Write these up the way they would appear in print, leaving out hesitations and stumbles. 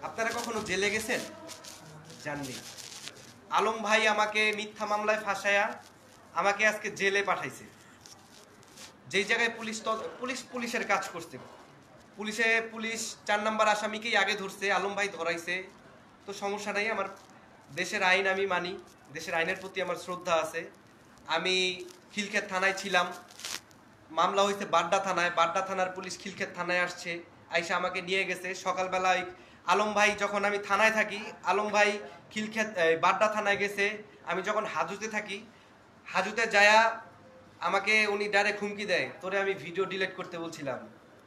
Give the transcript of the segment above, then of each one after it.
আপনারা কখনো জেলে গেছেন? জাননি। আলম ভাই আমাকে মিথ্যা মামলায় ফাঁসায়া আমাকে আজকে জেলে পাঠাইছে। যেই জায়গায় পুলিশের কাজ করছে, পুলিশ 4 নম্বর আসামিকেই আগে ধরছে, আলম ভাই ধরাইছে। তো সমস্যা নাই, আমার দেশের আইন আমি মানি, দেশের আইনের প্রতি আমার শ্রদ্ধা আছে। আমি খিলক্ষেত থানায় ছিলাম, মামলা হয়েছে বাড্ডা থানায়, বাড্ডা থানার পুলিশ খিলক্ষেত থানায় আসছে, আইসা আমাকে নিয়ে গেছে। সকালবেলায় আলম ভাই, যখন আমি থানায় থাকি, আলম ভাই খিলক্ষেত বাড্ডা থানায় গেছে। আমি যখন হাজতে থাকি, হাজতে যায়া আমাকে উনি ডাইরেক্ট হুমকি দেয়, তোরে আমি ভিডিও ডিলিট করতে বলছিলাম,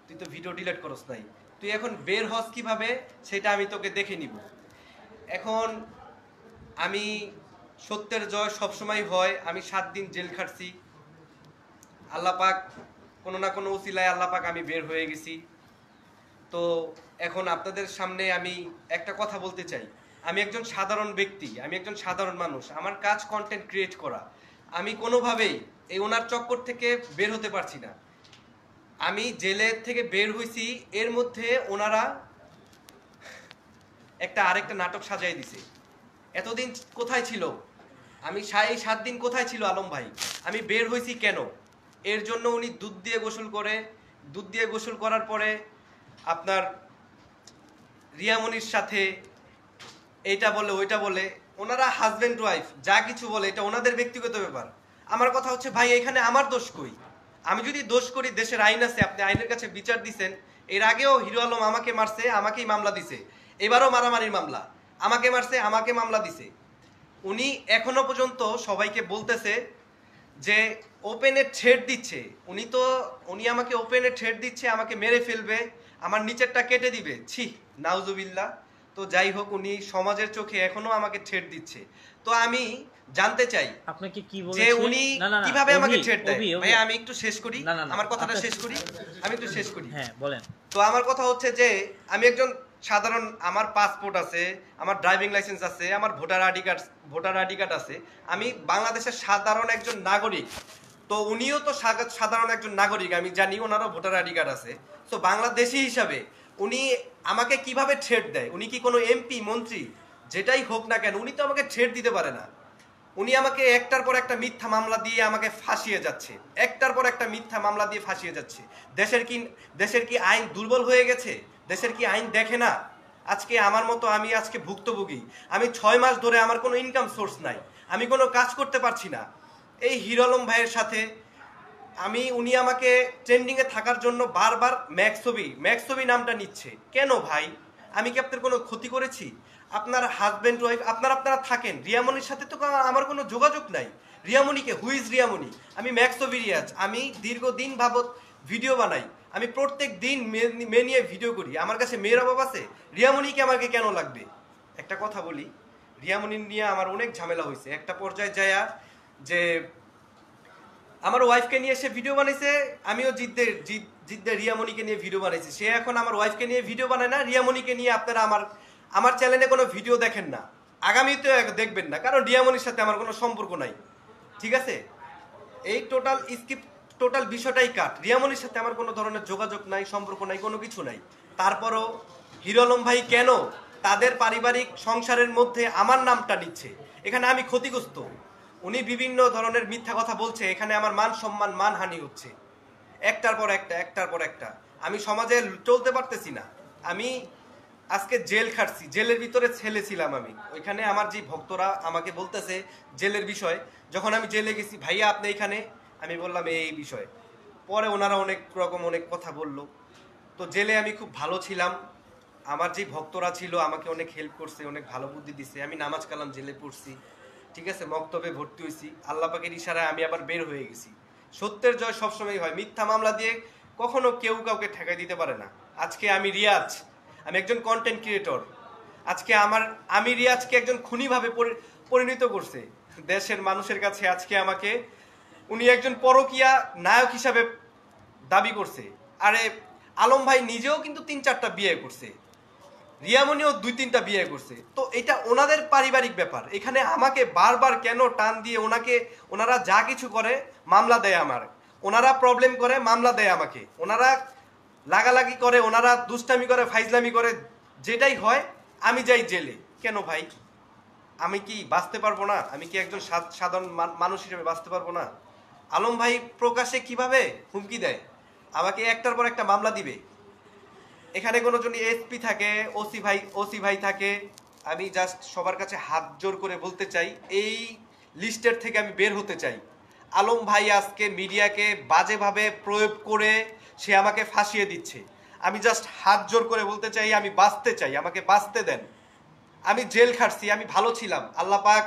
তুই তো ভিডিও ডিলিট করস নাই, তুই এখন বের হস কিভাবে সেটা আমি তোকে দেখে নিব। এখন আমি সত্যের জয় সবসময় হয়। আমি 7 দিন জেল খাটছি, আল্লাহ পাক কোনো না কোনো উসিলায় আল্লাহ পাক আমি বের হয়ে গেছি। তো এখন আপনাদের সামনে আমি একটা কথা বলতে চাই। আমি একজন সাধারণ ব্যক্তি, আমি একজন সাধারণ মানুষ, আমার কাজ কন্টেন্ট ক্রিয়েট করা। আমি কোনোভাবেই এই ওনার চক্কর থেকে বের হতে পারছি না। আমি জেলের থেকে বের হইছি, এর মধ্যে ওনারা আরেকটা নাটক সাজাই দিছে। এতদিন কোথায় ছিল? আমি 7 দিন কোথায় ছিল আলম ভাই? আমি বের হইছি কেন? এর জন্য উনি দুধ দিয়ে গোসল করে, দুধ দিয়ে গোসল করার পরে আপনার রিয়ামনির সাথে এইটা বলে ওইটা বলে, ওনারা হাজবেন্ড ওয়াইফ যা কিছু বলে এটা ওনাদের ব্যক্তিগত ব্যাপার। আমার কথা হচ্ছে, ভাই এখানে আমার দোষ কই? আমি যদি দোষ করি, দেশের আইন আছে, আপনি আইনের কাছে বিচার দিছেন। এর আগেও হিরো আলম আমাকে মারছে, আমাকেই মামলা দিছে। এবারও মারামারির মামলা, আমাকে মারছে, আমাকে মামলা দিছে। উনি এখনো পর্যন্ত সবাইকে বলতেছে যে ওপেনে থ্রেট দিচ্ছে। উনি আমাকে ওপেনে থ্রেট দিচ্ছে, আমাকে মেরে ফেলবে, আমার নিচেরটা কেটে দিবে। ছি, নাউজুবিল্লাহ। তো যাই হোক, উনি সমাজের চোখে এখনো আমাকে থ্রেট দিচ্ছে। তো আমি জানতে চাই আপনাকে কি বলেছে, যে উনি কিভাবে আমাকে থ্রেট দেয়। ভাই আমি একটু শেষ করি, আমার কথাটা শেষ করি, আমি একটু শেষ করি। হ্যাঁ বলেন। তো আমার কথা হচ্ছে যে আমি একজন সাধারণ, আমার পাসপোর্ট আছে, আমার ড্রাইভিং লাইসেন্স আছে, আমার ভোটার আইডি কার্ড আছে। আমি বাংলাদেশের সাধারণ একজন নাগরিক। তো উনিও তো সাধারণ একজন নাগরিক, আমি জানি ওনারও ভোটার আইডি কার্ড আছে। তো বাংলাদেশি হিসাবে উনি আমাকে কিভাবে থ্রেট দেয়? উনি কি কোনো এমপি, মন্ত্রী, যেটাই হোক না কেন, উনি তো আমাকে থ্রেট দিতে পারে না। উনি আমাকে একটার পর একটা মিথ্যা মামলা দিয়ে আমাকে ফাঁসিয়ে যাচ্ছে, একটার পর একটা মিথ্যা মামলা দিয়ে ফাঁসিয়ে যাচ্ছে। দেশের কি আইন দুর্বল হয়ে গেছে? দেশের কি আইন দেখে না? আজকে আমার মতো আমি আজকে ভুক্তভোগী। আমি 6 মাস ধরে আমার কোনো ইনকাম সোর্স নাই, আমি কোনো কাজ করতে পারছি না। এই হিরো আলম ভাইয়ের সাথে উনি আমাকে ট্রেন্ডিংয়ে থাকার জন্য বারবার ম্যাক্সবি নামটা নিচ্ছে। কেন ভাই? আমি কি আপনার কোনো ক্ষতি করেছি? আপনার হাজব্যান্ড ওয়াইফ আপনারা থাকেন, রিয়ামনির সাথে তো আমার কোনো যোগাযোগ নাই। রিয়ামনিকে, হুইজ রিয়ামনি? আমি ম্যাক্সবি রিয়াজ, আমি দীর্ঘদিন ভাবত ভিডিও বানাই, আমি প্রত্যেক দিন মেয়ে নিয়ে ভিডিও করি। আমার কাছে মেয়ের অভাব আছে? রিয়ামনিকে আমাকে কেন লাগবে? একটা কথা বলি, রিয়ামনি নিয়ে আমার অনেক ঝামেলা হয়েছে। একটা পর্যায়ে যায়া যে আমার ওয়াইফকে নিয়ে সে ভিডিও বানাইছে, আমিও জিদ্দের রিয়ামনিকে নিয়ে ভিডিও বানাইছি। সে এখন আমার ওয়াইফকে নিয়ে ভিডিও বানায় না, রিয়ামনিকে নিয়ে আপনারা আমার চ্যানেলে কোনো ভিডিও দেখেন না, আগামীতেও দেখবেন না, কারণ রিয়ামনির সাথে আমার কোনো সম্পর্ক নাই। ঠিক আছে? এই টোটাল বিষয়টাই কাট। রিয়ামনির সাথে আমার কোনো ধরনের যোগাযোগ নাই, সম্পর্ক নাই, কোনো কিছু নাই। তারপরও হিরো আলম ভাই কেন তাদের পারিবারিক সংসারের মধ্যে আমার নামটা নিচ্ছে? এখানে আমি ক্ষতিগ্রস্ত। উনি বিভিন্ন ধরনের মিথ্যা কথা বলছে, এখানে আমার মান সম্মান, মানহানি হচ্ছে একটার পর একটা। আমি সমাজে চলতে পারতেছি না। আমি আজকে জেল খাটছি, জেলের ভিতরে ছেলে ছিলাম আমি। ওইখানে আমার যে ভক্তরা আমাকে বলতেছে জেলের বিষয়, যখন আমি জেলে গেছি, ভাইয়া আপনি এখানে, আমি বললাম এই বিষয়। পরে ওনারা অনেক কথা বললো। তো জেলে আমি খুব ভালো ছিলাম, আমার যে ভক্তরা ছিল আমাকে অনেক হেল্প করছে, অনেক ভালো বুদ্ধি দিছে। আমি নামাজ কালাম জেলে পড়ছি, ঠিক আছে, মক্তবে ভর্তি হয়েছি, আল্লাহ পাকের ইশারায় আমি আবার বের হয়ে গেছি। সত্যের জয় সবসময় হয়, মিথ্যা মামলা দিয়ে কখনো কেউ কাউকে ঠেকাই দিতে পারে না। আজকে আমি রিয়াজ, আমি একজন কন্টেন্ট ক্রিয়েটর। আজকে আমি রিয়াজকে একজন খুনিভাবে পরিণত করছে দেশের মানুষের কাছে। আজকে আমাকে উনি একজন পরকীয়া নায়ক হিসাবে দাবি করছে। আরে আলম ভাই নিজেও কিন্তু 3-4টা বিয়ে করছে, রিয়ামনিও 2-3টা বিয়ে করছে। তো এটা ওনাদের পারিবারিক ব্যাপার। এখানে আমাকে বারবার কেন টান দিয়ে ওনারা যা কিছু করে মামলা দেয় আমার, ওনারা প্রবলেম করে মামলা দেয় আমাকে, ওনারা লাগালাগি করে, ওনারা দুষ্টামি করে, ফাইজলামি করে, যেটাই হয় আমি যাই জেলে। কেন ভাই? আমি কি বাঁচতে পারবো না? আমি কি একজন সাধারণ মানুষ হিসেবে বাঁচতে পারবো না? আলম ভাই প্রকাশ্যে কিভাবে হুমকি দেয়, আমাকে একটার পর একটা মামলা দিবে। এখানে কোনো জন এসপি থাকে, ওসি ভাই থাকে। আমি জাস্ট সবার কাছে হাত জোর করে বলতে চাই, এই লিস্টের থেকে আমি বের হতে চাই। আলম ভাই আজকে মিডিয়াকে বাজেভাবে প্রয়োগ করে সে আমাকে ফাঁসিয়ে দিচ্ছে। আমি জাস্ট হাত জোর করে বলতে চাই, আমি বাঁচতে চাই, আমাকে বাঁচতে দেন। আমি জেল খাটছি, আমি ভালো ছিলাম, আল্লাহ পাক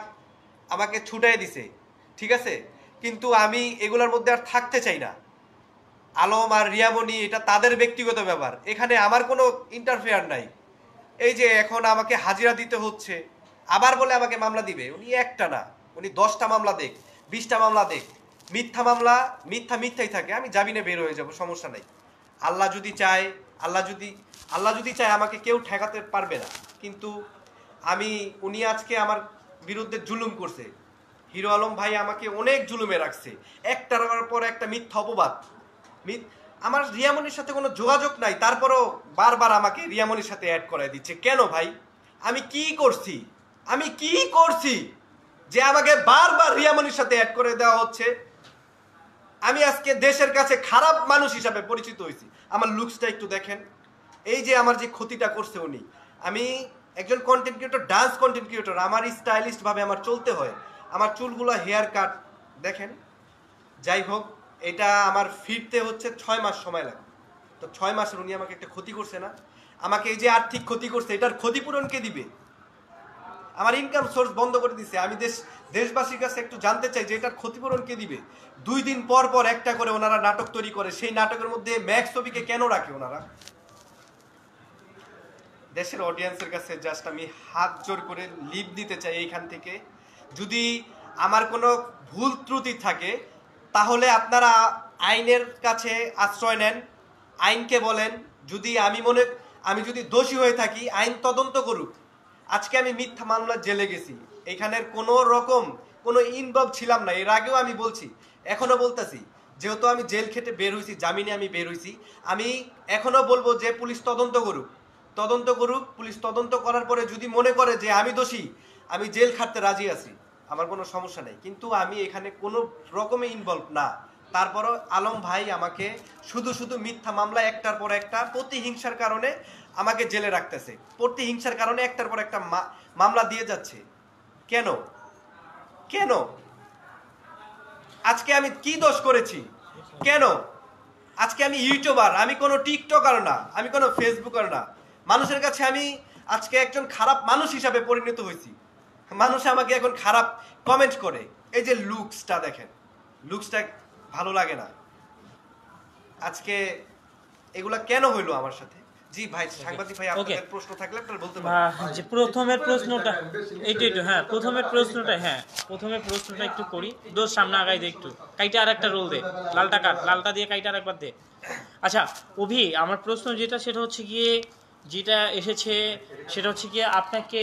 আমাকে ছুটাই দিছে, ঠিক আছে, কিন্তু আমি এগুলোর মধ্যে আর থাকতে চাই না। আলম আর রিয়ামণি এটা তাদের ব্যক্তিগত ব্যাপার, এখানে আমার কোনো ইন্টারফেয়ার নাই। এই যে এখন আমাকে হাজিরা দিতে হচ্ছে, আবার বলে আমাকে মামলা দিবে। উনি একটা না, উনি 10টা মামলা দেখ, 20টা মামলা দেখ, মিথ্যা মামলা, মিথ্যাই থাকে। আমি জামিনে বের হয়ে যাব, সমস্যা নাই। আল্লাহ যদি চায়, আল্লাহ যদি চায় আমাকে কেউ ঠেকাতে পারবে না। কিন্তু উনি আজকে আমার বিরুদ্ধে জুলুম করছে। হিরো আলম ভাই আমাকে অনেক জুলুমে রাখছে, একটার পর একটা মিথ্যা অপবাদ। আমার রিয়ামনির সাথে কোনো যোগাযোগ নাই, তারপরও বারবার আমাকে রিয়ামনির সাথে অ্যাড করাই দিচ্ছে। কেন ভাই? আমি কি করছি যে আমাকে বারবার রিয়ামনির সাথে অ্যাড করে দেওয়া হচ্ছে? আমি আজকে দেশের কাছে খারাপ মানুষ হিসাবে পরিচিত হয়েছি। আমার লুকসটা একটু দেখেন, এই যে আমার যে ক্ষতিটা করছে উনি। আমি একজন content creator, dance content creator, আমার স্টাইলিস্ট ভাবে আমার চলতে হয়। আমার চুলগুলো হেয়ার কাট দেখেন। যাই হোক, এটা আমার ফিরতে হচ্ছে 6 মাস সময় লাগে। তো 6 মাসের উনি আমাকে একটা ক্ষতি করছে না? আমাকে এই যে আর্থিক ক্ষতি করছে, এটার ক্ষতিপূরণ কে দিবে? আমার ইনকাম সোর্স বন্ধ করে দিছে। আমি দেশবাসীর কাছে একটু জানতে চাই যে এটার ক্ষতিপূরণ কে দিবে? 2 দিন পর পর একটা করে ওনারা নাটক তৈরি করে, সেই নাটকের মধ্যে ম্যাক্স ছবিকে কেন রাখে ওনারা? দেশের অডিয়েন্সের কাছে জাস্ট আমি হাত জোর করে লিভ দিতে চাই এইখান থেকে। যদি আমার কোনো ভুল ত্রুটি থাকে তাহলে আপনারা আইনের কাছে আশ্রয় নেন, আইনকে বলেন। যদি আমি যদি দোষী হয়ে থাকি, আইন তদন্ত করুক। আজকে আমি মিথ্যা মামলার জেলে গেছি, এখানের কোনো রকম কোনো ইনভলভ ছিলাম না। এর আগেও আমি বলছি, এখনো বলতেছি, যেহেতু আমি জেল খেটে বের হয়েছি, জামিনে আমি বের হয়েছি, আমি এখনো বলবো যে পুলিশ তদন্ত করুক। পুলিশ তদন্ত করার পরে যদি মনে করে যে আমি দোষী, আমি জেল খাটতে রাজি আছি, আমার কোনো সমস্যা নেই। কিন্তু আমি এখানে কোনো রকমে ইনভলভ না। তারপরও আলম ভাই আমাকে শুধু মিথ্যা মামলা একটার পর একটা প্রতিহিংসার কারণে আমাকে জেলে রাখতেছে। প্রতিহিংসার কারণে একটার পর একটা মামলা দিয়ে যাচ্ছে। কেন? আজকে আমি কি দোষ করেছি? কেন? আজকে আমি ইউটিউবার, আমি কোনো টিকটকার না, আমি কোনো ফেসবুকার না। মানুষের কাছে আমি আজকে একজন খারাপ মানুষ হিসাবে পরিণত হয়েছি। মানুষ আমাকে এখন খারাপ কমেন্ট করে। এই যে লুকসটা দেখেন, লুকসটা ভালো লাগে না। আজকে এগুলা কেন হইলো আমার সাথে? জি ভাই, সাংবাদিক ভাই, আপনাদের প্রশ্ন থাকলে আপনারা বলতে পারেন। যে প্রথমের প্রশ্নটা হ্যাঁ, প্রথমের প্রশ্নটা একটু করি। দোষ সামনে আগাই দে, একটু কাইটা আর একটা রোল দে, লালটা কাট, লালটা দিয়ে কাইটা আর একবার দে। আচ্ছা অভি, আমার প্রশ্ন সেটা হচ্ছে গিয়ে, যেটা এসেছে সেটা হচ্ছে গিয়ে, আপনাকে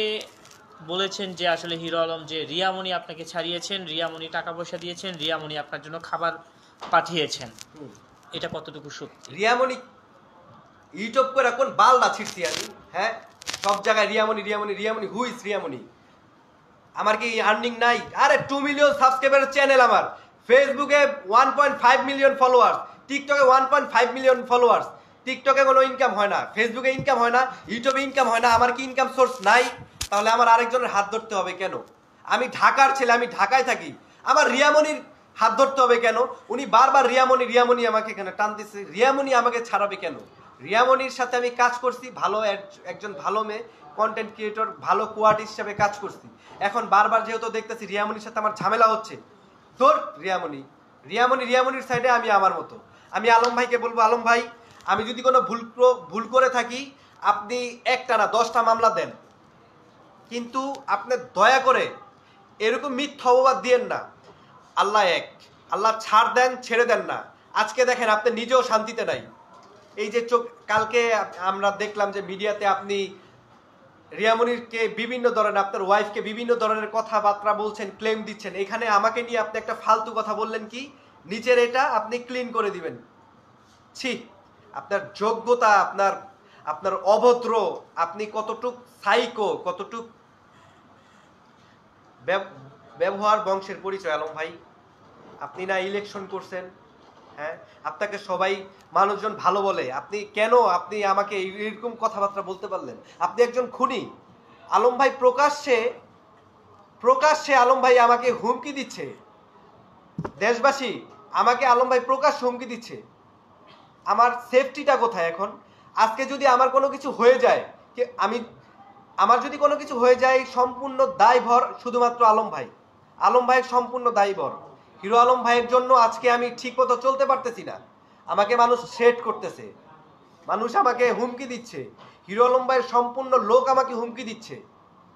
বলেছেন যে আসলে হিরো আলম যে রিয়ামণি আপনাকে ছাড়িয়েছেন, রিয়ামণি টাকা পয়সা দিয়েছেন, রিয়ামণি আপনার জন্য খাবার পাঠিয়েছেন, এটা কতটুকু সত্যি? রিয়ামণি ইউটিউব করে কোন বালটা ছিড়ছি আমি? হ্যাঁ, সব জায়গায় রিয়ামণি, হু ইজ রিয়ামণি? আমার কি আর্নিং নাই? আরে 2 মিলিয়ন সাবস্ক্রাইবারের চ্যানেল আমার, ফেসবুকে 1.5 মিলিয়ন ফলোয়ার্স, টিকটকে 1.5 মিলিয়ন ফলোয়ার্স। টিকটকে কোনো ইনকাম হয় না, ফেসবুকে ইনকাম হয় না, ইউটিউবে ইনকাম হয় না। আমার কি ইনকাম সোর্স নাই? তাহলে আমার আরেকজনের হাত ধরতে হবে কেন? আমি ঢাকার ছেলে, আমি ঢাকায় থাকি, আমার রিয়ামণির হাত ধরতে হবে কেন? উনি বারবার রিয়ামণি আমাকে এখানে টানতেছে। রিয়ামণি আমাকে ছাড়াবে কেন? রিয়ামণির সাথে আমি কাজ করছি, ভালো একজন ভালো মেয়ে, কন্টেন্ট ক্রিয়েটর, ভালো কোয়ার্ড হিসাবে কাজ করছি। এখন বারবার যেহেতু দেখতেছি রিয়ামণির সাথে আমার ঝামেলা হচ্ছে, তোর রিয়ামণির সাইডে আমি আমার মতো। আমি আলম ভাইকে বলবো, আলম ভাই, আমি যদি কোনো ভুল করে থাকি, আপনি একটা না 10টা মামলা দেন, কিন্তু আপনি দয়া করে এরকম মিথ্যা অপবাদ দিয়েন না। আল্লাহ এক, আল্লাহ ছাড় দেন, ছেড়ে দেন না। আজকে দেখেন আপনি নিজেও শান্তিতে নাই। এই যে কালকে আমরা দেখলাম যে মিডিয়াতে আপনি রিয়ামণিকে বিভিন্ন ধরনের, আপনার ওয়াইফকে বিভিন্ন ধরনের কথাবার্তা বলছেন, ক্লেম দিচ্ছেন। এখানে আমাকে নিয়ে আপনি একটা ফালতু কথা বললেন কি? নিচের এটা আপনি ক্লিন করে দিবেন। ছি, আপনার যোগ্যতা, আপনার অভদ্র, আপনি কতটুক সাইকো, কতটুক ব্যবহার বংশের পরিচয় আলম ভাই। আপনি না ইলেকশন করছেন, হ্যাঁ, আপনাকে সবাই মানুষজন ভালো বলে, আপনি কেন আপনি আমাকে এরকম কথাবার্তা বলতে পারলেন? আপনি একজন খুনি আলম ভাই। প্রকাশ্যে আলম ভাই আমাকে হুমকি দিচ্ছে, দেশবাসী আমাকে আলম ভাই প্রকাশ্যে হুমকি দিচ্ছে। আমার সেফটিটা কোথায় এখন? আজকে যদি আমার কোনো কিছু হয়ে যায়, আমার যদি কোনো কিছু হয়ে যায়, সম্পূর্ণ দায়ভার শুধুমাত্র আলম ভাইয়ের সম্পূর্ণ দায়ভার। হিরো আলম ভাইয়ের জন্য আজকে আমি ঠিক মতো চলতে পারতেছি না। আমাকে মানুষ সেট করতেছে, মানুষ আমাকে হুমকি দিচ্ছে, হিরো আলম ভাইয়ের সম্পূর্ণ লোক আমাকে হুমকি দিচ্ছে।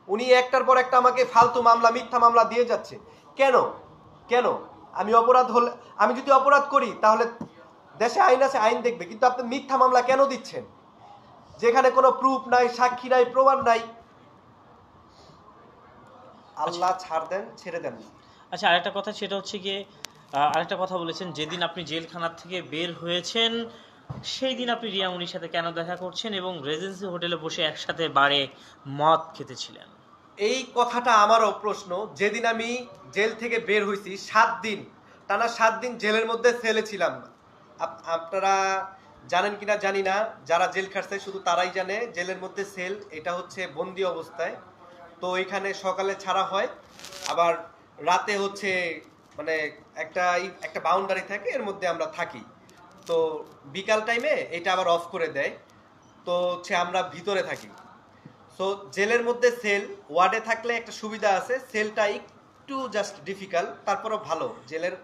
উনি একটার পর একটা আমাকে ফালতু মামলা, মিথ্যা মামলা দিয়ে যাচ্ছে। কেন? আমি যদি অপরাধ করি তাহলে দেশে আইন আছে, আইন দেখবে, কিন্তু আপনি মিথ্যা মামলা কেন দিচ্ছেন যেখানে কোনো প্রুফ নাই, সাক্ষী নাই, প্রমাণ নাই? আল্লাহ ছাড় দেন, ছেড়ে দেন। আচ্ছা, আরেকটা কথা, সেটা হচ্ছে গিয়ে আরেকটা কথা বলেছেন, যেদিন আপনি জেলখানার থেকে বের হয়েছেন সেই দিন আপনি রিয়ামনির সাথে কেন দেখা করছেন এবং রেজেন্সি হোটেলে বসে একসাথে বারে মদ খেতেছিলেন? এই কথাটা আমারও প্রশ্ন। যেদিন আমি জেল থেকে বের হয়েছি, 7 দিন, টানা 7 দিন জেলের মধ্যে সেলে ছিলাম। আপনারা জানেন কিনা জানি না, যারা জেল খাটছে শুধু তারাই জানে জেলের মধ্যে সেল, এটা হচ্ছে বন্দি অবস্থায়। তো এখানে সকালে ছাড়া হয়, আবার রাতে হচ্ছে মানে একটা বাউন্ডারি থাকে, এর মধ্যে আমরা থাকি। তো বিকাল টাইমে এটা আবার অফ করে দেয়, তো হচ্ছে আমরা ভিতরে থাকি। সো জেলের মধ্যে সেল, ওয়ার্ডে থাকলে একটা সুবিধা আছে, সেলটা একটু জাস্ট ডিফিকাল্ট, তারপরও ভালো। জেলের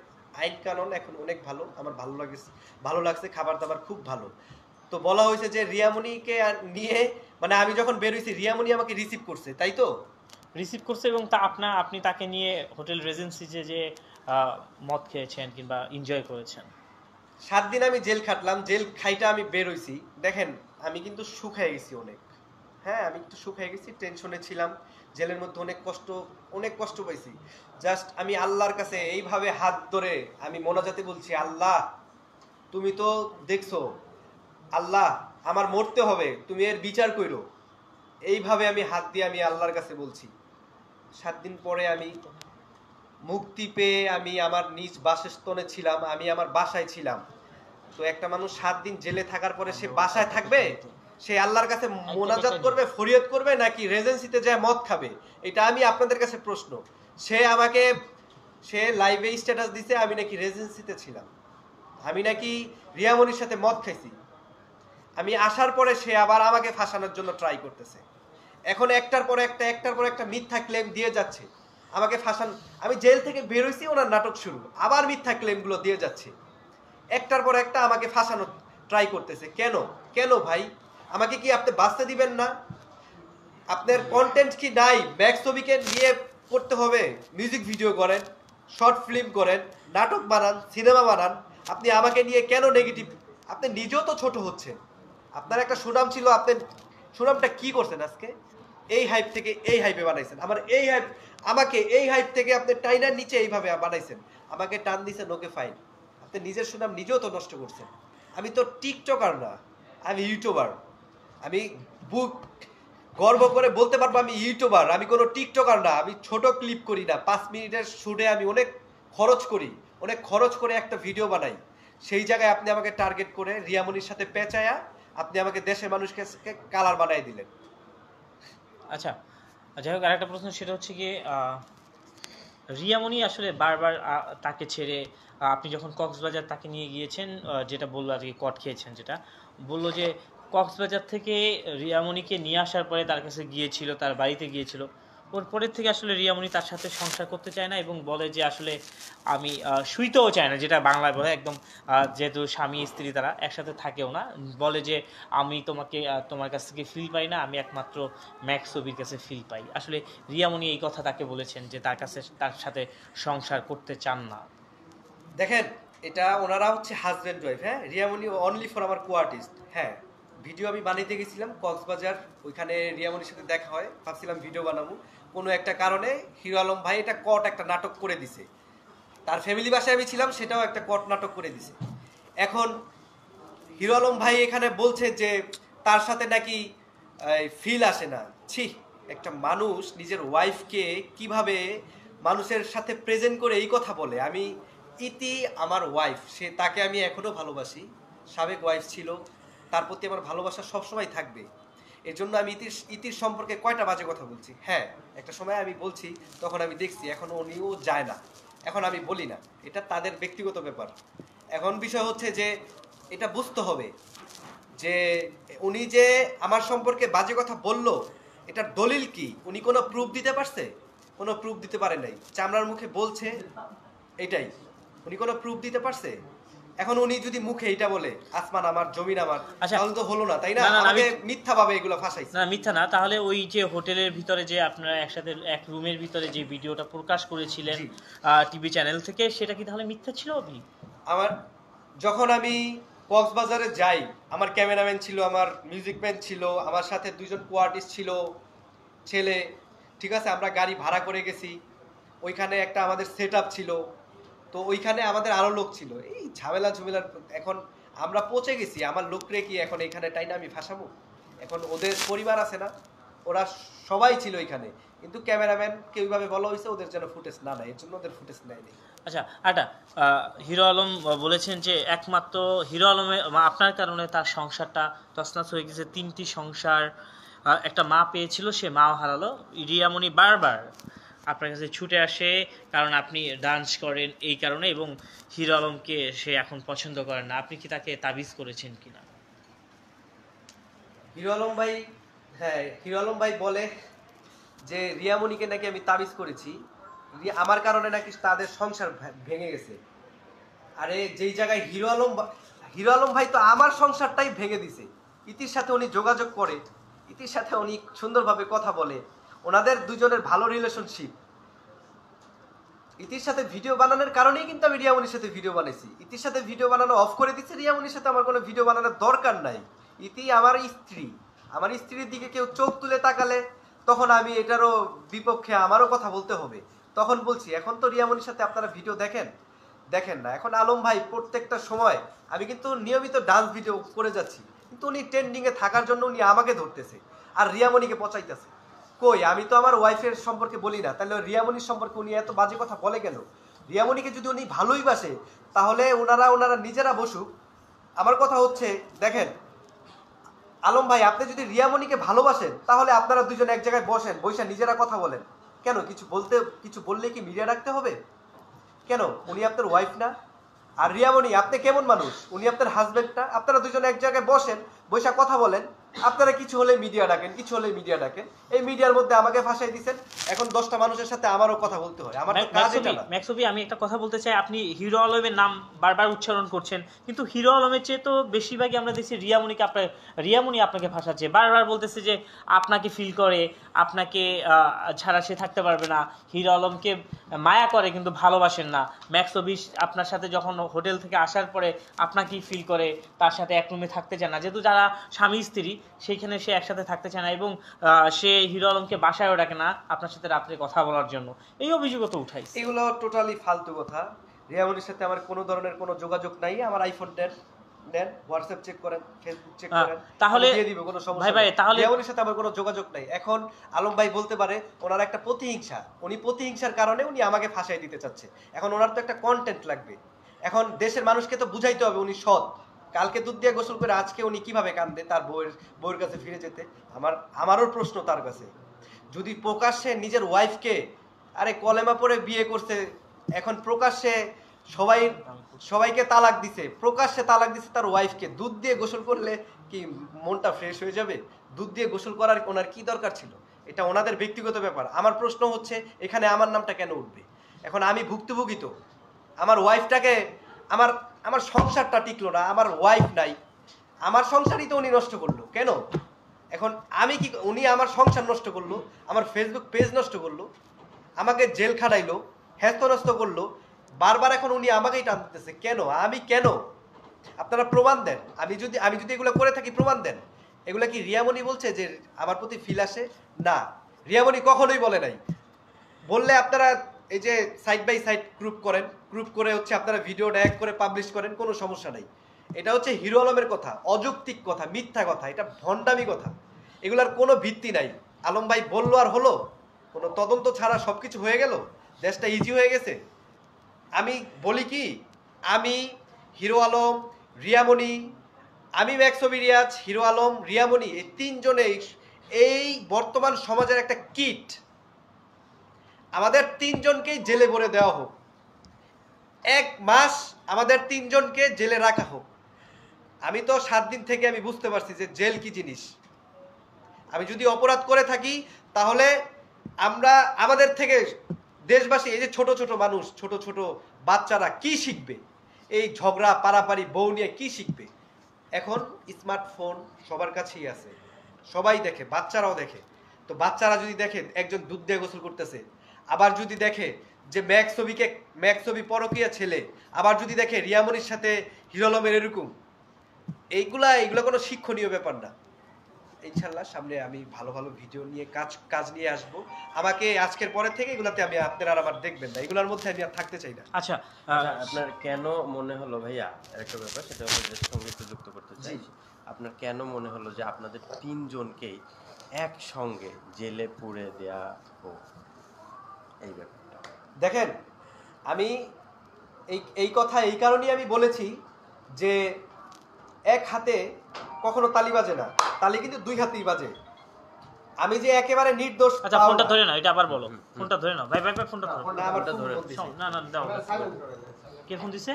আইন কানুন এখন অনেক ভালো, আমার ভালো লাগছে, খাবার দাবার খুব ভালো। তো বলা হয়েছে যে রিয়ামনিকে নিয়ে, মানে আমি যখন বের হয়েছি রিয়ামনি আমাকে রিসিভ করছে, তাই তো? রিসিভ করছে এবং আপনি তাকে নিয়ে হোটেল রেজেন্সিতে যে মদ খেয়েছেন কিংবা এনজয় করেছেন। 7 দিন আমি জেল খাটলাম, জেল খাইটা আমি বের হয়েছি। দেখেন আমি কিন্তু শুকায় গেছি অনেক, হ্যাঁ আমি একটু শুকায় গেছি, টেনশনে ছিলাম, জেলের মধ্যে অনেক কষ্ট পাইছি। জাস্ট আমি আল্লাহর কাছে এইভাবে হাত ধরে আমি মোনাজাতে বলছি, আল্লাহ তুমি তো দেখছো, আল্লাহ আমার মরতে হবে, তুমি এর বিচার কইরো। এইভাবে আমি হাত দিয়ে আমি আল্লাহর কাছে বলছি। 7 দিন পরে আমি মুক্তি পেয়ে আমি আমার নিজ বাসস্থানে ছিলাম, আমি আমার বাসায় ছিলাম। তো একটা মানুষ 7 দিন জেলে থাকার পরে সে বাসায় থাকবে, সে আল্লাহর কাছে মোনাজাত করবে, ফরিয়াদ করবে, নাকি রেজেন্সিতে যায় মদ খাবে? এটা আমি আপনাদের কাছে প্রশ্ন। সে লাইভে স্ট্যাটাস দিছে আমি নাকি রেজেন্সিতে ছিলাম, আমি নাকি রিয়ামনির সাথে মদ খাইছি। আমি আসার পরে সে আবার আমাকে ফাঁসানোর জন্য ট্রাই করতেছে। এখন একটার পর একটা মিথ্যা ক্লেম দিয়ে যাচ্ছে আমাকে ফাঁসান। আমি জেল থেকে বের হইছি, ওনার নাটক শুরু, আবার মিথ্যা ক্লেমগুলো দিয়ে যাচ্ছে, একটার পর একটা আমাকে ফাঁসানোর ট্রাই করতেছে। কেন ভাই? আমাকে কি আপনি বাঁচতে দিবেন না? আপনার কন্টেন্ট কি নাই? ম্যাক্স ছবিকে নিয়ে করতে হবে, মিউজিক ভিডিও করেন, শর্ট ফিল্ম করেন, নাটক বানান, সিনেমা বানান, আপনি আমাকে নিয়ে কেন নেগেটিভ? আপনি নিজেও তো ছোট হচ্ছেন, আপনার একটা সুনাম ছিল, আপনি সুনামটা কি করছেন আজকে? এই হাইপ থেকে এই হাইপে বানাইছেন, আমাকে এই হাইপ থেকে আপনি টাইনার নিচে এইভাবে বানাইছেন, আমাকে টান দিছেন, ওকে ফাইন। আপনি নিজের সুনাম নিজেও তো নষ্ট করছেন। আমি তো টিকটকার না, আমি ইউটিউবার। আমি গর্ব করে বলতে পারবো আমি ইউটিউবার, আমি কোনো টিকটকার না। আমি ছোট ক্লিপ করি না, 5 মিনিটের শুটে আমি অনেক খরচ করে একটা ভিডিও বানাই। সেই জায়গায় আপনি আমাকে টার্গেট করে রিয়ামনির সাথে পেঁচায়া আপনি আমাকে দেশের মানুষকে কালার বানাই দিলেন। আচ্ছা, যাই হোক, আরেকটা প্রশ্ন, সেটা হচ্ছে গিয়ে রিয়ামনি আসলে বারবার তাকে ছেড়ে, আপনি যখন কক্সবাজার তাকে নিয়ে গিয়েছেন, যেটা বললো আর কি, কট খেয়েছেন, যেটা বললো যে কক্সবাজার থেকে রিয়ামনিকে নিয়ে আসার পরে তার কাছে গিয়েছিল, তার বাড়িতে গিয়েছিল, ওর পরের থেকে আসলে রিয়ামনি তার সাথে সংসার করতে চায় না এবং বলে যে আসলে আমি শুইতেও চায় না, যেটা বাংলায় বলে একদম, যেহেতু স্বামী স্ত্রী তারা একসাথে থাকেও না, বলে যে আমি তোমার কাছ থেকে ফিল পাই না, আমি একমাত্র ম্যাক্স ছবির কাছে ফিল পাই। আসলে রিয়ামনি এই কথা তাকে বলেছেন যে তার সাথে সংসার করতে চান না। দেখেন, এটা ওনারা হচ্ছে হাজব্যান্ড ওয়াইফ, হ্যাঁ। রিয়ামনি অনলি ফর আমার কো আর্টিস্ট, হ্যাঁ। ভিডিও আমি বানাইতে গেছিলাম কক্সবাজার, ওইখানে রিয়ামনির সাথে দেখা হয়, ভাবছিলাম ভিডিও বানাবো, কোনো একটা কারণে হিরো আলম ভাই এটা একটা নাটক করে দিছে। তার ফ্যামিলি বাসায় আমি ছিলাম, সেটাও একটা নাটক করে দিছে। এখন হিরো আলম ভাই এখানে বলছে যে তার সাথে নাকি ফিল আসে না। ছি, একটা মানুষ নিজের ওয়াইফকে কিভাবে মানুষের সাথে প্রেজেন্ট করে এই কথা বলে। আমি ইতি আমার ওয়াইফ, তাকে আমি এখনো ভালোবাসি, সাবেক ওয়াইফ ছিল, তার প্রতি আমার ভালোবাসা সবসময় থাকবে। এর জন্য আমি ইতির সম্পর্কে কয়টা বাজে কথা বলছি। হ্যাঁ, একটা সময় আমি বলছি, তখন আমি দেখছি, এখন উনিও যায় না, এখন আমি বলি না, এটা তাদের ব্যক্তিগত ব্যাপার। এখন বিষয় হচ্ছে যে এটা বুঝতে হবে যে উনি যে আমার সম্পর্কে বাজে কথা বললো, এটার দলিল কি? উনি কোনো প্রুফ দিতে পারছে? কোনো প্রুফ দিতে পারে নাই, চামড়ার মুখে বলছে এটাই। উনি কোনো প্রুফ দিতে পারছে? এখন উনি যদি মুখে এটা বলে আসমান আমার, জমিন আমার, তাহলে তো হলো না, তাই না? আমাকে মিথ্যা ভাবে এগুলো ফাঁসাইছে। না, মিথ্যা না। তাহলে ওই যে হোটেলের ভিতরে যে আপনারা একসাথে এক রুমের ভিতরে যে ভিডিওটা প্রকাশ করেছিলেন টিভি চ্যানেল থেকে, সেটা কি তাহলে মিথ্যা ছিল? আমার যখন আমি কক্সবাজারে যাই, আমার ক্যামেরাম্যান ছিল, আমার মিউজিক ম্যান ছিল, আমার সাথে দুইজন কো আর্টিস্ট ছিল ছেলে, ঠিক আছে, আমরা গাড়ি ভাড়া করে গেছি, ওইখানে একটা আমাদের সেট আপ ছিল, তো ওইখানে আমাদের আরো লোক ছিল, এই ঝামেলার এখন আমরা পৌঁছে গেছি, আমার লোকরে কি এখন এখানে টাইনা আমি ফাঁসাবো? এখন ওদের পরিবার আছে না, ওরা সবাই ছিল এখানে, কিন্তু ক্যামেরাম্যানকে ওইভাবে বলা হয়েছে ওদের যেন ফুটেজ না নেয়, এর জন্য ওদের ফুটেজ নেয়নি। আচ্ছা, হিরো আলম বলেছেন যে একমাত্র হিরো আলমের আপনার কারণে তার সংসারটা তছনছ হয়ে গেছে, 3টি সংসার, একটা মা পেয়েছিল, সে মাও হারালো। রিয়ামণি বারবার আপনার কাছে ছুটে আসে কারণ আপনি ডান্স করেন এই কারণে, এবং হিরো আলমকে সে এখন পছন্দ করেন না। আপনি কি তাকে তাবিজ করেছেন কিনা? হিরো আলম ভাই, হ্যাঁ, হিরো আলম ভাই বলে যে রিয়ামণিকে নাকি আমি তাবিজ করেছি, আমার কারণে নাকি তাদের সংসার ভেঙে গেছে। আরে যেই জায়গায় হিরো আলম ভাই তো আমার সংসারটাই ভেঙে দিছে। ইতির সাথে উনি যোগাযোগ করে, ইতির সাথে উনি সুন্দরভাবে কথা বলে, ওনাদের দুজনের ভালো রিলেশনশিপ। ইতির সাথে ভিডিও বানানোর কারণেই কিন্তু আমি রিয়ামণির সাথে ভিডিও বানাইছি। ইতির সাথে ভিডিও বানানো অফ করে দিচ্ছে, রিয়ামণির সাথে আমার কোনো ভিডিও বানানোর দরকার নাই। ইতি আমার স্ত্রী, আমার স্ত্রীর দিকে কেউ চোখ তুলে তাকালে তখন আমি এটারও বিপক্ষে আমারও কথা বলতে হবে। তখন বলছি, এখন তো রিয়ামণির সাথে আপনারা ভিডিও দেখেন না। এখন আলম ভাই প্রত্যেকটা সময় আমি কিন্তু নিয়মিত ডান্স ভিডিও করে যাচ্ছি, কিন্তু উনি ট্রেন্ডিংয়ে থাকার জন্য উনি আমাকে ধরতেছে আর রিয়ামণিকে পচাইতেছে। কই, আমি তো আমার ওয়াইফের সম্পর্কে বলি না, তাহলে রিয়ামণির সম্পর্কে উনি এত বাজে কথা বলে কেন? রিয়ামণিকে যদি উনি ভালোই বাসে তাহলে ওনারা নিজেরা বসুক। আমার কথা হচ্ছে, দেখেন আলম ভাই, আপনি যদি রিয়ামণিকে ভালোবাসেন তাহলে আপনারা দুজন এক জায়গায় বসেন, বসে নিজেরা কথা বলেন। কেন কিছু বললে কি মিডিয়া রাখতে হবে? কেন? উনি আপনার ওয়াইফ না? আর রিয়ামণি আপনি কেমন মানুষ? উনি আপনার হাজবেন্ড না? আপনারা দুজন এক জায়গায় বসেন, বসে কথা বলেন। আপনারা কিছু হলে মিডিয়া ডাকেন, এই মিডিয়ার মধ্যে আমাকে ফাঁসাই দিচ্ছেন। এখন 10টা মানুষের সাথে আমারও কথা বলতে হয়, আমার কাজ এটা না। ম্যাক্সবি, আমি একটা কথা বলতে চাই, আপনি হিরো আলমের নাম বারবার উচ্চারণ করছেন, কিন্তু হিরো আলমের চেয়ে তো বেশিরভাগই আমরা দেখছি রিয়ামণি আপনাকে ফাঁসাচ্ছে, বারবার বলতেছে যে আপনাকে ফিল করে, আপনাকে ছাড়া সে থাকতে পারবে না, হিরো আলমকে মায়া করে কিন্তু ভালোবাসেন না। ম্যাক্সবি আপনার সাথে যখন হোটেল থেকে আসার পরে আপনাকেই ফিল করে, তার সাথে এক রুমে থাকতে চায় না, যেহেতু যারা স্বামী স্ত্রী সেইখানে সে একসাথে থাকতে চায় না, এবং সে হিরো আলমকে বাসায়ও ডাকে না আপনার সাথে রাত্রে কথা বলার জন্য। এই অভিযোগও তো উঠাইছে। এগুলো টোটালি ফালতু কথা। রিয়ামণির সাথে আমার কোনো ধরনের কোনো যোগাযোগ নাই। আমার আইফোন নেন, হোয়াটসঅ্যাপ চেক করেন, ফেসবুক চেক করেন, তাহলে দিয়ে দিব, কোনো সমস্যা নেই। রিয়ামণির সাথে আমার কোনো যোগাযোগ নাই। এখন আলম ভাই বলতে পারে ওনার একটা প্রতিহিংসা, উনি প্রতিহিংসার কারণে উনি আমাকে ফাঁসাই দিতে চাচ্ছে। এখন ওনার তো একটা কন্টেন্ট লাগবে। এখন দেশের মানুষকে তো বুঝাইতে হবে উনি সৎ। কালকে দুধ দিয়ে গোসল করে আজকে উনি কিভাবে কান্দে তার বউয়ের কাছে ফিরে যেতে। আমারও প্রশ্ন তার কাছে, যদি প্রকাশ্যে নিজের ওয়াইফকে, আরে কলেমা পড়ে বিয়ে করছে, এখন প্রকাশ্যে সবাইকে তালাক দিছে, প্রকাশ্যে তালাক দিছে তার ওয়াইফকে, দুধ দিয়ে গোসল করলে কি মনটা ফ্রেশ হয়ে যাবে? দুধ দিয়ে গোসল করার ওনার কি দরকার ছিল? এটা ওনাদের ব্যক্তিগত ব্যাপার। আমার প্রশ্ন হচ্ছে এখানে আমার নামটা কেন উঠবে? এখন আমি ভুক্তভোগী তো, আমার ওয়াইফটাকে, আমার সংসারটা টিকলো না, আমার ওয়াইফ নাই, আমার সংসারই তো উনি নষ্ট করলো কেন? এখন আমি কি, উনি আমার সংসার নষ্ট করলো, আমার ফেসবুক পেজ নষ্ট করলো, আমাকে জেল খাটাইলো, হেস্তনস্ত করলো, বারবার এখন উনি আমাকেই টানতেছে কেন? আমি কেন? আপনারা প্রমাণ দেন। আমি যদি এগুলো করে থাকি প্রমাণ দেন। এগুলা কি রিয়ামণি বলছে যে আমার প্রতি ফিল আসে? না, রিয়ামণি কখনোই বলে নাই। বললে আপনারা এই যে সাইড বাই সাইড গ্রুপ করে হচ্ছে আপনারা ভিডিওটা এক করে পাবলিশ করেন, কোনো সমস্যা নাই। এটা হচ্ছে হিরো আলমের কথা, অযৌক্তিক কথা, মিথ্যা কথা, এটা ভণ্ডামি কথা, এগুলার কোনো ভিত্তি নাই। আলম ভাই বললো আর হলো? কোনো তদন্ত ছাড়া সবকিছু হয়ে গেল, দেশটা ইজি হয়ে গেছে? আমি বলি কি, আমি হিরো আলম, রিয়ামণি, আমি ম্যাক্সবি রিয়াজ, হিরো আলম, রিয়ামণি, এই তিনজনেই এই বর্তমান সমাজের একটা কিট। আমাদের তিনজনকেই জেলে ভরে দেওয়া হোক, 1 মাস আমাদের তিনজনকে জেলে রাখা হোক। আমি তো 7 দিন থেকে আমি বুঝতে পারছি যে জেল কি জিনিস। আমি যদি অপরাধ করে থাকি তাহলে আমরা আমাদের থেকে দেশবাসী, এই যে ছোট ছোট মানুষ, ছোট ছোট বাচ্চারা কি শিখবে? এই ঝগড়া পারাপারি বউ নিয়ে কি শিখবে? এখন স্মার্টফোন সবার কাছেই আছে, সবাই দেখে, বাচ্চারাও দেখে। তো বাচ্চারা যদি দেখে একজন দুধ দিয়ে গোসল করতেছে, আবার যদি দেখে যে ম্যাক্সবি পরকীয়া ছেলে, আবার যদি দেখে রিয়ামণির সাথে হিরো আলমের এরকম, এইগুলা কোনো শিক্ষণীয় ব্যাপার না। ইনশাল্লাহ সামনে আমি ভালো ভালো ভিডিও নিয়ে কাজ নিয়ে আসব। আমাকে আজকের পরে থেকে এগুলাতে আমি আপনারা আর আমার দেখবেন না, এগুলোর মধ্যে আমি আর থাকতে চাই না। আচ্ছা, আপনার কেন মনে হলো ভাইয়া, একটা ব্যাপার সেটা হলো যে সঙ্গে একটু যুক্ত করতে চাই, আপনার কেন মনে হলো যে আপনাদের তিনজনকেই একসঙ্গে জেলে পুরে দেয়া হোক, এই ব্যাপারটা? দেখেন, আমি এই কথা এই কারণেই আমি বলেছি যে এক হাতে কখনো তালি বাজে না, তালি কিন্তু 2 হাতেই বাজে। আমি যে একেবারে নির্দোষ। আচ্ছা, ফোনটা ধরে না, এটা আবার বলো, ফোনটা ধরে না ভাই, ফোনটা ধরো। না, আমার ফোনটা ধরে না না, দাও। কে ফোন দিছে?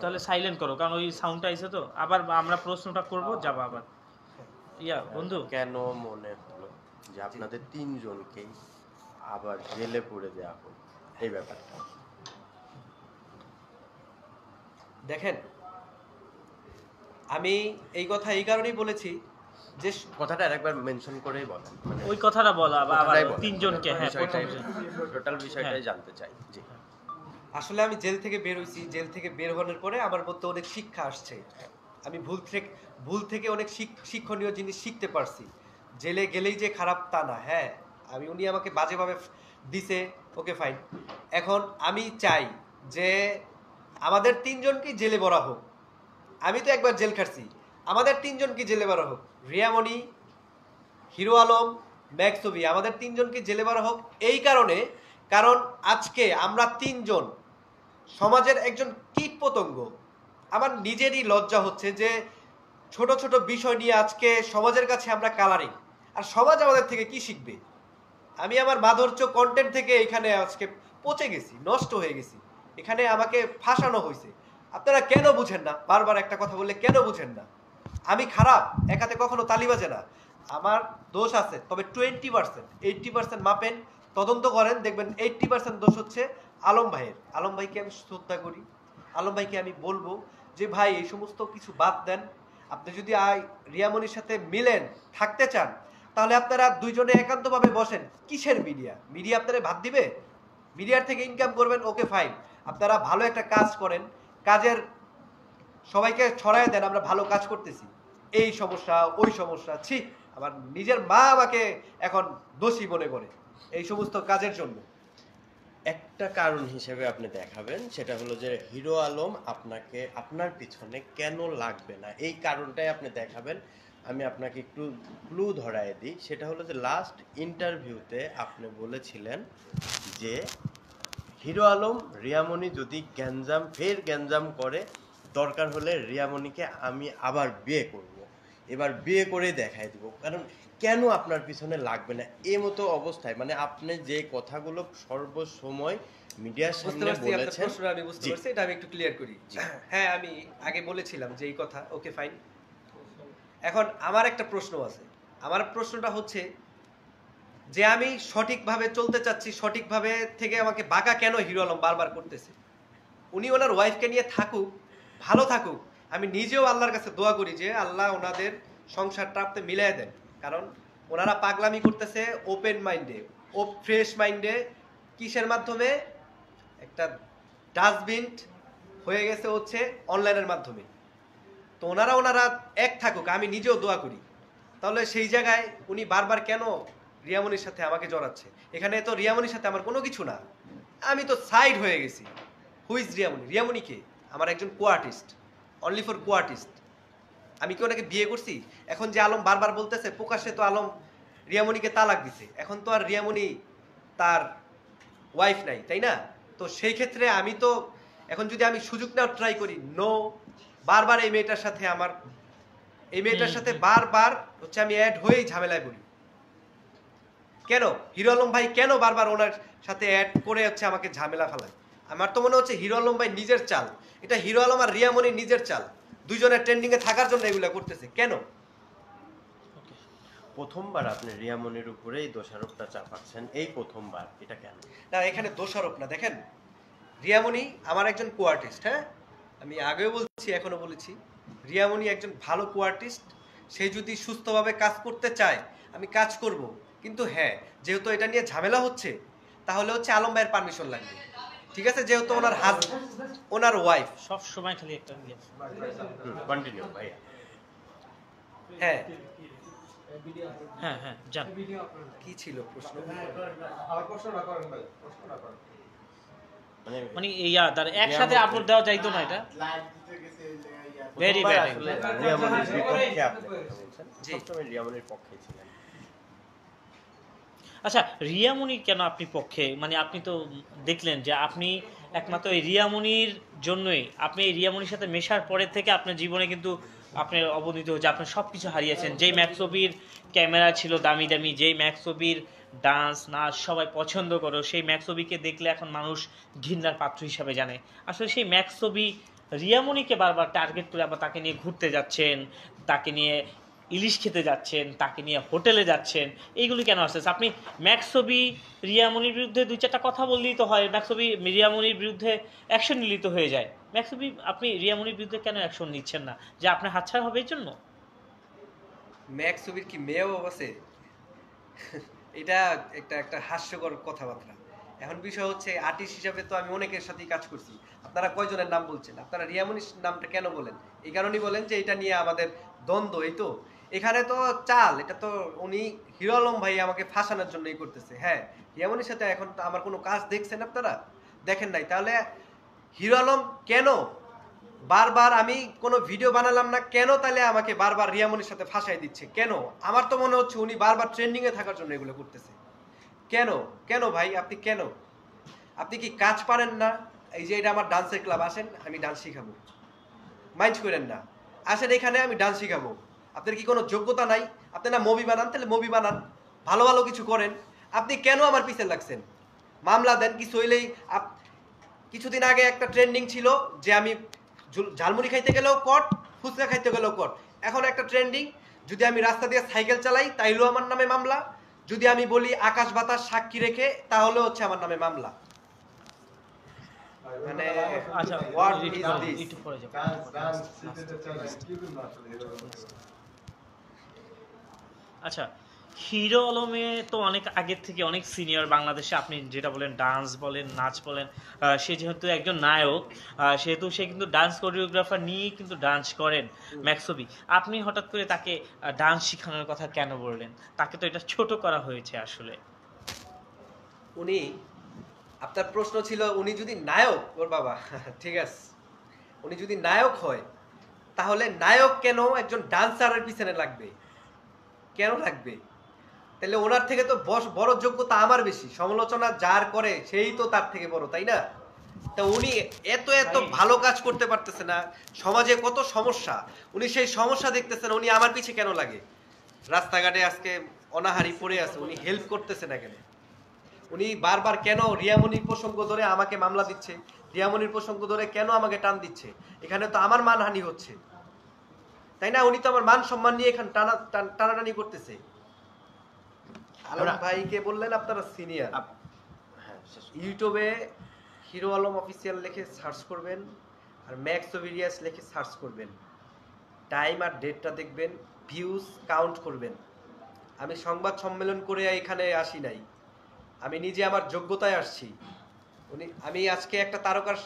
তাহলে সাইলেন্ট করো, কারণ ওই সাউন্ডটা আইছে তো। আবার আমরা প্রশ্নটা করব, যাব আবার। বন্ধু, কেন মনে হলো যে আপনাদের তিনজনকেই আবার জেলে পুরে দেয়া হোক, এই ব্যাপারটা? দেখেন, আমি এই কথা এই কারণেই বলেছি যে কথাটা আরেকবার মেনশন করেই বলেন, মানে ওই কথাটা বলো আবার কথাটাই বলেন। তিনজনকে। হ্যাঁ, টোটাল বিষয়টাই হ্যাঁ। জানতে চাই। জি, আসলে আমি জেল থেকে বের হইছি, জেল থেকে বের হওয়ার পরে আমার মধ্যে অনেক শিক্ষা আসছে। আমি ভুল থেকে অনেক শিক্ষণীয় জিনিস শিখতে পারছি। জেলে গেলেই যে খারাপ তা না। হ্যাঁ, উনি আমাকে বাজেভাবে দিছে, ওকে ফাইন। এখন আমি চাই যে আমাদের তিনজনকেই জেলে ভরা হোক। আমি তো একবার জেল খাটছি, আমাদের তিনজনকে জেলে ভরা হোক। রিয়ামণি, হিরো আলম, ম্যাক্সবি, আমাদের তিনজনকে জেলে ভরা হোক। এই কারণ আজকে আমরা তিনজন সমাজের একজন কীট পতঙ্গ। আমার নিজেরই লজ্জা হচ্ছে যে ছোট ছোট বিষয় নিয়ে আজকে সমাজের কাছে আমরা কালারিং, আর সমাজ আমাদের থেকে কি শিখবে? আমি আমার মাধুর্য কন্টেন্ট থেকে এখানে আজকে পচে গেছি, নষ্ট হয়ে গেছি। এখানে আমাকে ফাঁসানো হয়েছে। আপনারা কেন বুঝেন না? বারবার একটা কথা বললে কেন বুঝেন না? আমি খারাপ, একাতে কখনো তালি বাজে না। আমার দোষ আছে, তবে 20%, 80% মাপেন, তদন্ত করেন, দেখবেন 80% দোষ হচ্ছে আলম ভাইয়ের। আলম ভাইকে আমি শ্রদ্ধা করি, আলম ভাইকে আমি বলবো যে ভাই এই সমস্ত কিছু বাদ দেন। আপনি যদি রিয়ামণির সাথে মিলেন, থাকতে চান, তাহলে আপনারা দুইজনে একান্তভাবে বসেন। কিসের মিডিয়া আপনারা ভাত দিবে? মিডিয়ার থেকে ইনকাম করবেন, ওকে ফাইন। আপনারা ভালো একটা কাজ করেন, কাজের সবাইকে ছড়ায় দেন আমরা ভালো কাজ করতেছি। এই সমস্যা, ওই সমস্যা, ছি, আমার নিজের মা আমাকে এখন দোষী মনে করে এই সমস্ত কাজের জন্য। একটা কারণ হিসেবে আপনি দেখাবেন, সেটা হলো যে হিরো আলম আপনাকে আপনার পিছনে কেন লাগবে না, এই কারণটাই আপনি দেখাবেন। আমি আপনাকে একটু ক্লু ধরায় দিই, সেটা হলো যে লাস্ট ইন্টারভিউতে আপনি বলেছিলেন যে হিরো আলম রিয়ামণি যদি গ্যাঞ্জাম করে, দরকার হলে রিয়ামণিকে আমি আবার বিয়ে করব, এবার বিয়ে করে দেখাই দিব। কারণ কেন আপনার পিছনে লাগবে না এই মতো অবস্থায়, মানে আপনি যে কথাগুলো সর্বসময় মিডিয়ার সামনে বলেছেন। আমি বুঝতে পারছি, এটা আমি একটু ক্লিয়ার করি। হ্যাঁ, আমি আগে বলেছিলাম যে এই কথা, ওকে ফাইন। এখন আমার একটা প্রশ্ন আছে। আমার প্রশ্নটা হচ্ছে যে আমি সঠিকভাবে চলতে চাচ্ছি, সঠিকভাবে থেকে আমাকে বাঁকা কেন হিরো আলম বারবার করতেছে? উনি ওনার ওয়াইফকে নিয়ে থাকুক, ভালো থাকুক। আমি নিজেও আল্লাহর কাছে দোয়া করি যে আল্লাহ ওনাদের সংসারটা আপনি মিলাই দেন। কারণ ওনারা পাগলামি করতেছে ওপেন মাইন্ডে, ফ্রেশ মাইন্ডে। কিসের মাধ্যমে? একটা ডাস্টবিন হয়ে গেছে হচ্ছে অনলাইনের মাধ্যমে। তো ওনারা এক থাকুক, আমি নিজেও দোয়া করি। তাহলে সেই জায়গায় উনি বারবার কেন রিয়ামণির সাথে আমাকে জড়াচ্ছে? এখানে তো রিয়ামণির সাথে আমার কোনো কিছু না, আমি তো সাইড হয়ে গেছি। হুইজ রিয়ামণি? রিয়ামণি কে? আমার একজন co artist. Only for co artist. আমি কি ওনাকে বিয়ে করছি? এখন যে আলম বারবার বলতেছে, প্রকাশ্যে তো আলম রিয়ামণিকে তালাক দিছে, এখন তো আর রিয়ামণি তার ওয়াইফ নাই, তাই না? তো সেই ক্ষেত্রে আমি তো এখন যদি আমি সুযোগ নেওয়ার ট্রাই করি, নো, বারবার এই মেয়েটার সাথে বারবার হচ্ছে আমি অ্যাড হয়েই ঝামেলায় পড়ি। কেন হিরো আলম ভাই কেন বারবার ওনার সাথে অ্যাড করে হচ্ছে আমাকে ঝামেলা ফেলায়? আমার তো মনে হচ্ছে হিরো আলম ভাই নিজের চাল, এটা হিরো আলম আর রিয়ামণির নিজের চাল, দুইজনের ট্রেন্ডিং এ থাকার জন্য এগুলা করতেছে। কেন? প্রথমবার আপনি রিয়ামনির উপরে এই দোষারোপটা চাপাচ্ছেন, এই প্রথমবার, এটা কেন? না, এখানে দোষারোপ না। দেখেন, রিয়ামণি আমার একজন কো আর্টিস্ট, হ্যাঁ, আমি আগেও বলছি এখনো বলেছি, রিয়ামণি একজন ভালো কো আর্টিস্ট। সে যদি সুস্থভাবে কাজ করতে চায় আমি কাজ করব, কিন্তু হ্যাঁ, যেহেতু এটা নিয়ে ঝামেলা হচ্ছে, তাহলে হচ্ছে আলম ভাইয়ের পারমিশন লাগবে, ঠিক আছে? যেহেতু ওনার ওয়াইফ। সব সময় খালি একটা কন্টিনিউ ভাইয়া। হ্যাঁ হ্যাঁ হ্যাঁ জান। কি ছিল প্রশ্ন? মানে মানে ইয়া তার একসাথে আপলোড দেওয়া যাইতো না, এটা ভেরি প্রথমবার ব্যাড। আসলে রিয়ামনির বিপক্ষে আপনি কথা বলছেন, জি। সবসময় রিয়ামনির পক্ষে ছিলেন। আচ্ছা, রিয়ামণির কেন আপনি পক্ষে? মানে আপনি তো দেখলেন যে আপনি একমাত্র এই রিয়ামণির জন্যই, আপনি এই রিয়ামণির সাথে মেশার পরে থেকে আপনার জীবনে কিন্তু আপনার অবনীত হচ্ছে, আপনি সব কিছু হারিয়েছেন। যেই ম্যাক্সবির ক্যামেরা ছিল দামি দামি, যেই ম্যাক্সবির ডান্স নাচ সবাই পছন্দ করো, সেই ম্যাক্সবিকে দেখলে এখন মানুষ ঘৃণার পাত্র হিসাবে জানে। আসলে সেই ম্যাক্সবি রিয়ামণিকে বারবার টার্গেট করে আবার তাকে নিয়ে ঘুরতে যাচ্ছেন, তাকে নিয়ে ইলিশ খেতে যাচ্ছেন, তাকে নিয়ে হোটেলে যাচ্ছেন, এইগুলি কেন আসতেছে? আপনি ম্যাক্সবি রিয়ামণির বিরুদ্ধে দুই চারটা কথা বললেই তো হয়, ম্যাক্সবি রিয়ামণির বিরুদ্ধে অ্যাকশন নিলিত হয়ে যায়। ম্যাক্সবি আপনি রিয়ামণির বিরুদ্ধে কেন অ্যাকশন নিচ্ছেন না? যে আপনার হাতছাড়া হবে এর জন্য? ম্যাক্স ছবির কি মেয়েও আছে? এটা একটা হাস্যকর কথাবার্তা। এখন বিষয় হচ্ছে, আর্টিস্ট হিসাবে তো আমি অনেকের সাথেই কাজ করছি। আপনারা কয়জনের নাম বলছেন? আপনারা রিয়ামণির নামটা কেন বলেন? এই কারণেই বলেন যে এটা নিয়ে আমাদের দ্বন্দ্ব। এই তো এখানে তো চাল, এটা তো উনি হিরো আলম ভাই আমাকে ফাঁসানোর জন্যই করতেছে। হ্যাঁ, রিয়ামণির সাথে এখন তো আমার কোনো কাজ দেখছেন আপনারা? দেখেন নাই, তাহলে হিরো আলম কেন বারবার, আমি কোনো ভিডিও বানালাম না কেন তাহলে আমাকে বারবার রিয়ামণির সাথে ফাঁসাই দিচ্ছে? কেন? আমার তো মনে হচ্ছে উনি বারবার ট্রেন্ডিং এ থাকার জন্য এগুলো করতেছে। কেন? কেন ভাই, আপনি কেন? আপনি কি কাজ পারেন না? এই যে এটা আমার ডান্সের ক্লাব, আসেন আমি ডান্স শিখাবো, মাইন্ড করেন না, আসেন এখানে আমি ডান্স শিখাবো। আপনার কি কোনো যোগ্যতা নাই? আপনি না মুভি বানান, তাহলে মুভি বানান, ভালো ভালো কিছু করেন। আপনি কেন আমার পিছে লাগছেন? মামলা দেন, কিছু হইলেই। কিছুদিন আগে একটা ট্রেন্ডিং ছিল যে আমি ঝালমুড়ি খাইতে গেলেও কট, ফুচকা খাইতে গেলেও কট। এখন একটা ট্রেন্ডিং, যদি আমি রাস্তা দিয়ে সাইকেল চালাই তাইলেও আমার নামে মামলা, যদি আমি বলি আকাশ বাতাস সাক্ষী রেখে তাহলে হচ্ছে আমার নামে মামলা। মানে আচ্ছা, what একটু is পরে- this? একটু পরে যাবো। আচ্ছা, হিরো আলমে তো অনেক আগের থেকে অনেক সিনিয়র বাংলাদেশে। আপনি যেটা বলেন ডান্স বলেন নাচ বলেন, সে যেহেতু একজন নায়ক, সেহেতু সে কিন্তু ডান্স কোরিওগ্রাফার নিয়ে কিন্তু ডান্স করেন ম্যাক্সবি। আপনি হঠাৎ করে তাকে ডান্স শেখানোর কথা কেন বললেন? তাকে তো এটা ছোট করা হয়েছে আসলে। উনি, আপনার প্রশ্ন ছিল উনি যদি নায়ক, ওর বাবা ঠিক আছে, উনি যদি নায়ক হয় তাহলে নায়ক কেন একজন ডান্সারের পিছনে লাগবে? কেন লাগবে? তাহলে ওনার থেকে তো বড় যোগ্যতা আমার বেশি, সমালোচনা যার করে সেই তো তার থেকে বড়, তাই না? তা উনি এত এত ভালো কাজ করতে পারতেছে না, সমাজে কত সমস্যা, উনি সেই সমস্যা দেখতেছেন, উনি আমার পিছে কেন লাগে? রাস্তাঘাটে আজকে অনাহারি পড়ে আছে, উনি হেল্প করতেছে না কেন? উনি বারবার কেন রিয়ামণির প্রসঙ্গ ধরে আমাকে মামলা দিচ্ছে? রিয়ামণির প্রসঙ্গ ধরে কেন আমাকে টান দিচ্ছে? এখানে তো আমার মানহানি হচ্ছে, তাই না? উনি তো আমার মান সম্মান নিয়ে এখানে টানাটানি করতেছে। আলম ভাইকে বললেন আপনারা সিনিয়র, হ্যাঁ, শেষ করুন। ইউটিউবে হিরো আলম অফিসিয়াল লিখে সার্চ করবেন আর ম্যাক্স ওভিরিয়াস লিখে সার্চ করবেন, টাইম আর ডেটটা দেখবেন, ভিউজ কাউন্ট করবেন। আমি সংবাদ সম্মেলন করে এখানে আসি নাই, আমি নিজে আমার যোগ্যতায় আসছি। আমি আজকে একটা তারকার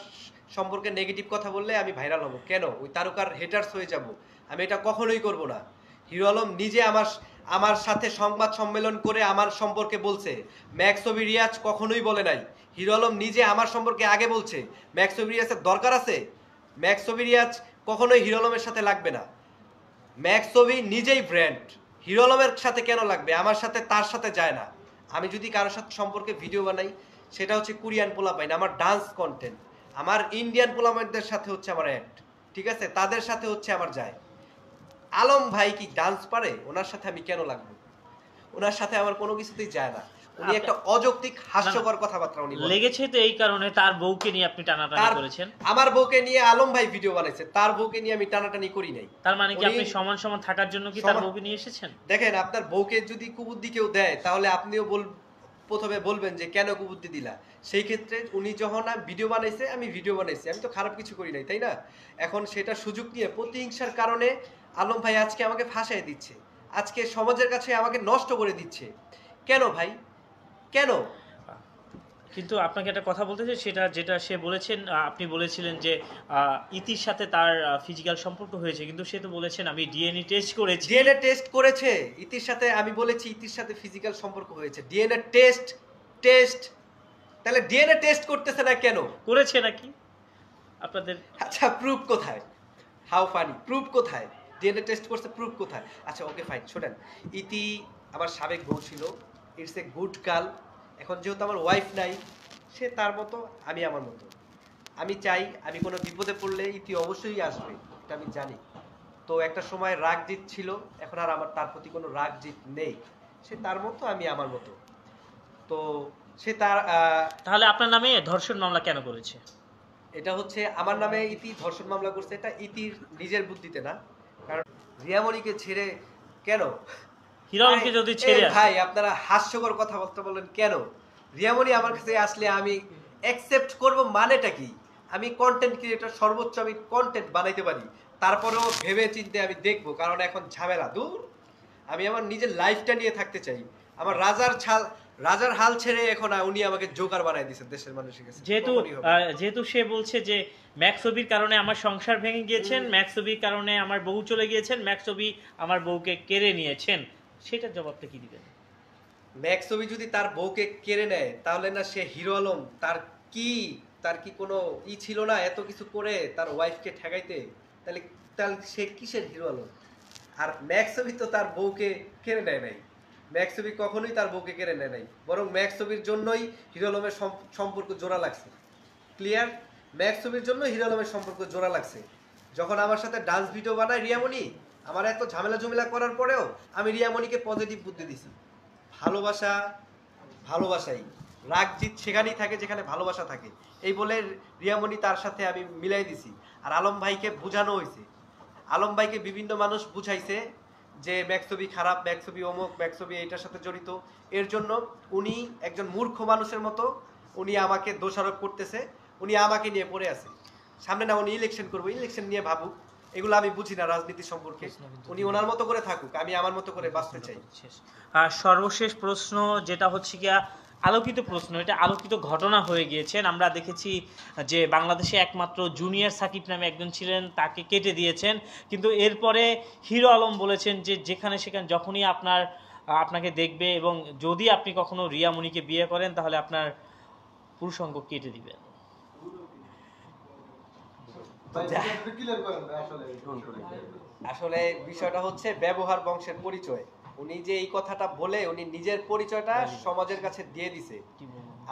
সম্পর্কে নেগেটিভ কথা বললে আমি ভাইরাল হব কেন? ওই তারকার হেটার্স হয়ে যাব? আমি এটা কখনোই করব না। হিরো আলম নিজে আমার সাথে সংবাদ সম্মেলন করে আমার সম্পর্কে বলছে, ম্যাক্সবি রিয়াজ কখনোই বলে নাই। হিরো আলম নিজে আমার সম্পর্কে আগে বলছে, ম্যাক্সবি রিয়াজের দরকার আছে? ম্যাক্সবি রিয়াজ কখনোই হিরো আলমের সাথে লাগবে না। ম্যাক্স ছবি নিজেই ব্র্যান্ড, হিরো আলমের সাথে কেন লাগবে? আমার সাথে তার সাথে যায় না। আমি যদি কারোর সাথে সম্পর্কে ভিডিও বানাই, সেটা হচ্ছে কোরিয়ান পোলাপাইন, আমার ডান্স কন্টেন্ট, আমার ইন্ডিয়ান পোলাপাইনদের সাথে হচ্ছে আমার অ্যাড, ঠিক আছে, তাদের সাথে হচ্ছে আমার যায়। আলম ভাই কি ডান্স পারে? ওনার সাথে আমি কেন লাগবো? ওনার সাথে আমার কোনো কিছুতেই যায় না। উনি একটা অযৌক্তিক হাস্যকর কথাবার্তা উনি বলেন। লেগেছে তো এই কারণে তার বউকে নিয়ে আপনি টানাটানি তার করেছেন। আমার বউকে নিয়ে আলম ভাই ভিডিও বানাইছে, তার বউকে নিয়ে আমি টানাটানি করি নাই। তার মানে কি উনি- আপনি সমান সমান থাকার জন্য কি তার সমান- বউকে নিয়ে এসেছেন? দেখেন, আপনার বউকে যদি কুবুদ্ধি কেউ দেয়, তাহলে আপনিও প্রথমে বলবেন যে কেন কুবুদ্ধি দিলা। সেই ক্ষেত্রে উনি যখন ভিডিও বানাইছে, আমি ভিডিও বানাইছি, আমি তো খারাপ কিছু করি নাই, তাই না? এখন সেটা সুযোগ নিয়ে প্রতিহিংসার কারণে আলম ভাই আজকে আমাকে ফাঁসাই দিচ্ছে, আজকে সমাজের কাছে আমাকে নষ্ট করে দিচ্ছে। কেন ভাই, কেন? কিন্তু আপনাকে একটা কথা বলতে চাই, সেটা যেটা সে বলেছেন, আপনি বলেছিলেন যে ইতির সাথে তার ফিজিক্যাল সম্পর্ক হয়েছে, কিন্তু সে তো বলেছেন আমি ডিএনএ টেস্ট করেছি। ডিএনএ টেস্ট করেছে ইতির সাথে, আমি বলেছি ইতির সাথে ফিজিক্যাল সম্পর্ক হয়েছে। ডিএনএ টেস্ট টেস্ট তাহলে ডিএনএ টেস্ট করতেছে না কেন? করেছে নাকি আপনাদের? আচ্ছা, প্রুফ কোথায়? হাউ ফানি, প্রুফ কোথায়? ডিএনএ টেস্ট করছে, প্রুফ কোথায়? আচ্ছা ওকে ফাইন, শোনেন, ইতি আমার সাবেক বউ ছিল, ইটস এ গুড গার্ল। এখন যেহেতু আমার ওয়াইফ নাই, সে তার মতো, আমি আমার মতো। আমি চাই, আমি কোনো বিপদে পড়লে ইতি অবশ্যই আসবে, এটা আমি জানি। তো একটা সময় রাগ জিত ছিল, এখন আর আমার তার প্রতি কোনো রাগ জিত নেই। সে তার মতো, আমি আমার মতো। তো সে তার তাহলে আপনার নামে ধর্ষণ মামলা কেন করেছে? এটা হচ্ছে আমার নামে ইতি ধর্ষণ মামলা করছে, এটা ইতির নিজের বুদ্ধিতে না। কারণ রিয়ামণিকে ছেড়ে কেন? হিরো আলমকে যদি ছেড়ে আসে, ভাই আপনারা হাস্যকর কথাবার্তা বলেন কেন? রিয়ামণি আমার কাছে আসলে আমি অ্যাকসেপ্ট করব, মানেটা কি? আমি কন্টেন্ট ক্রিয়েটর, সর্বোচ্চ আমি কন্টেন্ট বানাইতে পারি, তারপরেও ভেবে চিন্তে আমি দেখবো, কারণ এখন ঝামেলা দূর। আমি আমার নিজের লাইফটা নিয়ে থাকতে চাই। আমার রাজার হাল ছেড়ে এখন উনি আমাকে জোকার বানাই দিয়েছে দেশের মানুষের কাছে। কখনই হবে না। যেহেতু সে বলছে যে ম্যাক্সবির কারণে আমার সংসার ভেঙে গিয়েছেন, ম্যাক্সবির কারণে আমার বউ চলে গিয়েছেন, ম্যাক্সবি আমার বউকে কেড়ে নিয়েছেন, সেটার জবাবটা কি দিবেন? ম্যাক্স ছবি যদি তার বউকে কেড়ে নেয়, তাহলে না সে হিরো আলম? তার কি কোনো ছিল না এত কিছু করে তার ওয়াইফকে ঠেকাইতে? তাহলে তাহলে সে কিসের হিরো আলম? আর ম্যাক্স ছবি তো তার বউকে কেড়ে নেয় নাই। ম্যাক্স ছবি কখনোই তার বউকে কেড়ে নেয় নাই, বরং ম্যাক্স ছবির জন্যই হিরো আলমের সম্পর্ক জোড়া লাগছে। ক্লিয়ার? ম্যাক্স ছবির জন্য হিরো আলমের সম্পর্ক জোড়া লাগছে। যখন আমার সাথে ডান্স ভিডিও বানায় রিয়ামণি, আমার এত ঝামেলা ঝুমেলা করার পরেও আমি রিয়ামণিকে পজিটিভ বুদ্ধি দিছি। ভালোবাসা ভালোবাসাই, রাগ জিত সেখানেই থাকে যেখানে ভালোবাসা থাকে, এই বলে রিয়ামণি তার সাথে আমি মিলাই দিছি। আর আলম ভাইকে বোঝানো হয়েছে, আলম ভাইকে বিভিন্ন মানুষ বুঝাইছে যে ম্যাক্সবি খারাপ, ম্যাক্সবি অমুক, ম্যাক্সবি এটার সাথে জড়িত। এর জন্য উনি একজন মূর্খ মানুষের মতো উনি আমাকে দোষারোপ করতেছে। উনি আমাকে নিয়ে পড়ে আছে। সামনে না উনি ইলেকশন করবো, ইলেকশন নিয়ে ভাবুক, এগুলো আমি বুঝি না রাজনীতি সম্পর্কে। উনি ওনার মতো করে থাকুক, আমি আমার মতো করে বাঁচতে চাই। আর সর্বশেষ প্রশ্ন যেটা হচ্ছে গিয়া আলোকিত প্রশ্ন, এটা আলোকিত ঘটনা হয়ে গিয়েছেন। আমরা দেখেছি যে বাংলাদেশে একমাত্র জুনিয়র সাকিব নামে একজন ছিলেন, তাকে কেটে দিয়েছেন। কিন্তু এরপরে হিরো আলম বলেছেন যে যেখানে সেখানে যখনই আপনাকে দেখবে এবং যদি আপনি কখনো রিয়ামণিকে বিয়ে করেন, তাহলে আপনার পুরুষাঙ্গ কেটে দিবেন। আসলে বিষয়টা হচ্ছে ব্যবহার বংশের পরিচয়। উনি যে এই কথাটা বলে উনি নিজের পরিচয়টা সমাজের কাছে দিয়ে দিছে।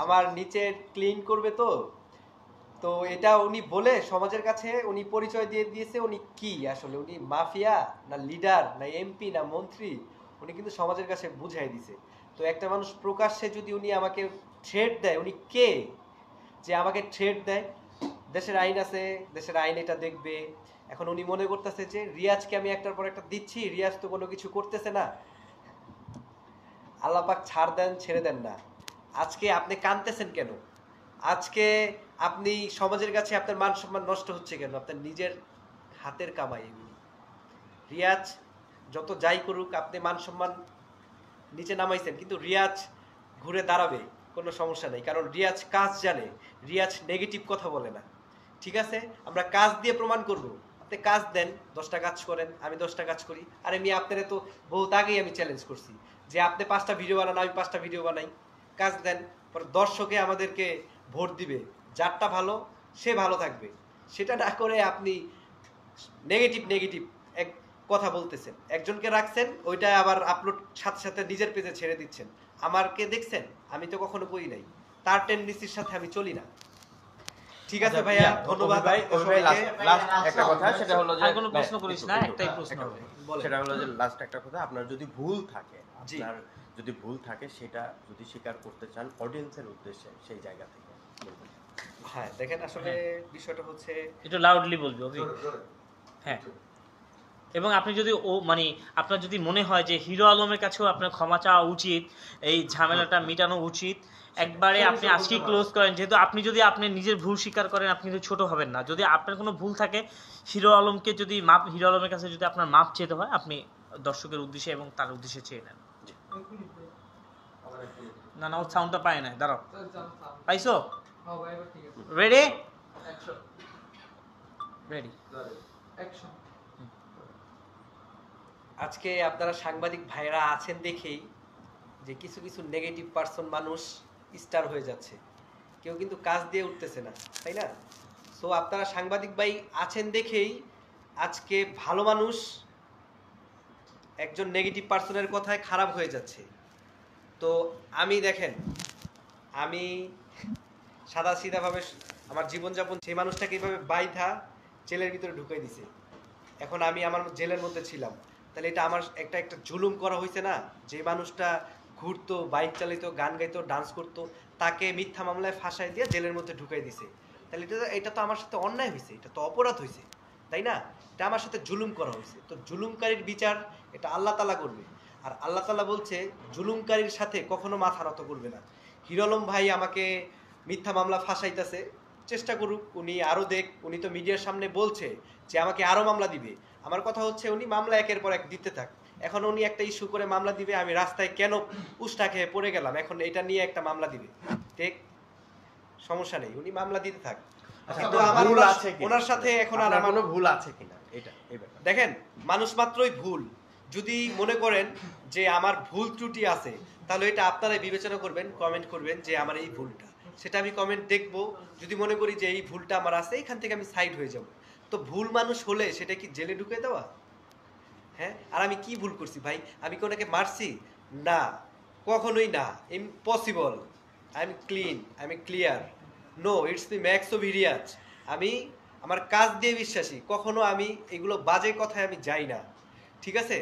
আমার নিচে ক্লিন করবে তো এটা উনি বলে সমাজের কাছে উনি পরিচয় দিয়ে দিয়েছে। উনি কি আসলে, উনি মাফিয়া না লিডার না এমপি না মন্ত্রী, উনি কিন্তু সমাজের কাছে বুঝাই দিছে। তো একটা মানুষ প্রকাশ্যে যদি উনি আমাকে থ্রেট দেয়, উনি কে যে আমাকে থ্রেট দেয়? দেশের আইন আছে, দেশের আইন এটা দেখবে। এখন উনি মনে করতেছে যে রিয়াজকে আমি একটার পর একটা দিচ্ছি, রিয়াজ তো কোনো কিছু করতেছে না। আল্লাহ পাক ছাড় দেন, ছেড়ে দেন না। আজকে আপনি কাঁদতেছেন কেন? আজকে আপনি সমাজের কাছে আপনার মান সম্মান নষ্ট হচ্ছে কেন? আপনার নিজের হাতের কামাই এগুলি। রিয়াজ যত যাই করুক, আপনি মান সম্মান নিচে নামাইছেন, কিন্তু রিয়াজ ঘুরে দাঁড়াবে, কোনো সমস্যা নেই। কারণ রিয়াজ কাজ জানে, রিয়াজ নেগেটিভ কথা বলে না। ঠিক আছে, আমরা কাজ দিয়ে প্রমাণ করব। আপনি কাজ দেন, 10টা কাজ করেন, আমি 10টা কাজ করি। আর এমনি আপনারা তো বহুত আগেই আমি চ্যালেঞ্জ করছি যে আপনি 5টা ভিডিও বানান, আমি 5টা ভিডিও বানাই। কাজ দেন, পরে দর্শকে আমাদেরকে ভোট দিবে, যারটা ভালো সে ভালো থাকবে। সেটা না করে আপনি নেগেটিভ নেগেটিভ এক কথা বলতেছেন, একজনকে রাখছেন, ওইটা আবার আপলোড সাথে সাথে নিজের পেজে ছেড়ে দিচ্ছেন। আমারকে দেখছেন, আমি তো কখনো করি নাই, তার টেন্ডেন্সির সাথে আমি চলি না। ঠিক আছে আচ্ছা, ভাইয়া, ভাইয়া, ধন্যবাদ ভাই সবাইকে। লাস্ট একটা কথা, সেটা হলো যে আর কোনো প্রশ্ন করিস না, একটাই প্রশ্ন হবে। বলেন। সেটা হলো যে লাস্ট একটা কথা, আপনার যদি ভুল থাকে, জি। আপনার যদি ভুল থাকে সেটা যদি স্বীকার করতে চান অডিয়েন্সের উদ্দেশ্যে, সেই জায়গা থেকে বলবেন। হ্যাঁ দেখেন, আসলে বিষয়টা হচ্ছে একটু লাউডলি বলবি অভি। হ্যাঁ, এবং আপনি যদি মানে আপনার যদি মনে হয় যে হিরো আলমের কাছেও আপনার ক্ষমা চাওয়া উচিত, এই ঝামেলাটা মেটানো উচিত, একবারে আপনি আজকেই ক্লোজ করেন। যেহেতু আপনি যদি আপনি নিজের ভুল স্বীকার করেন, আপনি কিন্তু ছোট হবেন না। যদি আপনার কোনো ভুল থাকে, হিরো আলমকে যদি হিরো আলমের কাছে যদি আপনার মাপ চেতে হয়, আপনি দর্শকের উদ্দেশ্যে এবং তার উদ্দেশ্যে চেয়ে নেন। না না, ও সাউন্ডটা পায় না, দাঁড়াও, পাইছো? Ready ready. আজকে আপনারা সাংবাদিক ভাইরা আছেন দেখেই যে কিছু কিছু নেগেটিভ পার্সন মানুষ স্টার হয়ে যাচ্ছে, কেউ কিন্তু কাজ দিয়ে উঠতেছে না, তাই না? সো আপনারা সাংবাদিক ভাই আছেন দেখেই আজকে ভালো মানুষ একজন নেগেটিভ পার্সনের কথায় খারাপ হয়ে যাচ্ছে। তো আমি দেখেন, আমি সাদা সিধাভাবে আমার জীবনযাপন, সেই মানুষটাকে এইভাবে বাইধা জেলের ভিতরে ঢুকাই দিছে। এখন আমি আমার জেলের মধ্যে ছিলাম, তাহলে এটা আমার একটা জুলুম করা হয়েছে না? যে মানুষটা ঘুরতো, বাইক চালিত, গান গাইতো, ডান্স করতো, তাকে মিথ্যা মামলায় ফাঁসাই দিয়ে জেলের মধ্যে ঢুকাই দিছে। তাহলে এটা তো আমার সাথে অন্যায় হয়েছে, এটা তো অপরাধ হয়েছে, তাই না? এটা আমার সাথে জুলুম করা হয়েছে। তো জুলুমকারীর বিচার এটা আল্লাহ তাআলা করবে। আর আল্লাহ তাআলা বলছে জুলুমকারীর সাথে কখনো মাথা নত করবে না। হিরো আলম ভাই আমাকে মিথ্যা মামলা ফাঁসাইতেছে, চেষ্টা করুক, উনি আরও দেখ। উনি তো মিডিয়ার সামনে বলছে যে আমাকে আরও মামলা দিবে। আমার কথা হচ্ছে উনি মামলা একের পর এক দিতে থাক। এখন উনি একটা ইস্যু করে মামলা দিবে, আমি রাস্তায় কেন উষ্টা খেয়ে পড়ে গেলাম, এখন এটা নিয়ে একটা মামলা দিবে, ঠিক? সমস্যা নেই, উনি মামলা দিতে থাক। কিন্তু আমার ভুল আছে কি ওনার সাথে এখন আর আপনার আমার কোনো ভুল আছে কিনা, এটা এই ব্যাপার। দেখেন, মানুষ মাত্রই ভুল। যদি মনে করেন যে আমার ভুল ত্রুটি আছে, তাহলে এটা আপনারাই বিবেচনা করবেন, কমেন্ট করবেন যে আমার এই ভুলটা, সেটা আমি কমেন্ট দেখব। যদি মনে করি যে এই ভুলটা আমার আছে, এখান থেকে আমি সাইড হয়ে যাব। তো ভুল মানুষ হলে সেটা কি জেলে ঢুকে দেওয়া? হ্যাঁ, আর আমি কি ভুল করছি ভাই? আমি কি ওনাকে মারছি? না, কখনোই না, impossible. I am clean, I am clear. No, it's the max of ইরিয়াজ। আমি আমার কাজ দিয়ে বিশ্বাসী, কখনো আমি এগুলো বাজে কথায় আমি যাই না, ঠিক আছে?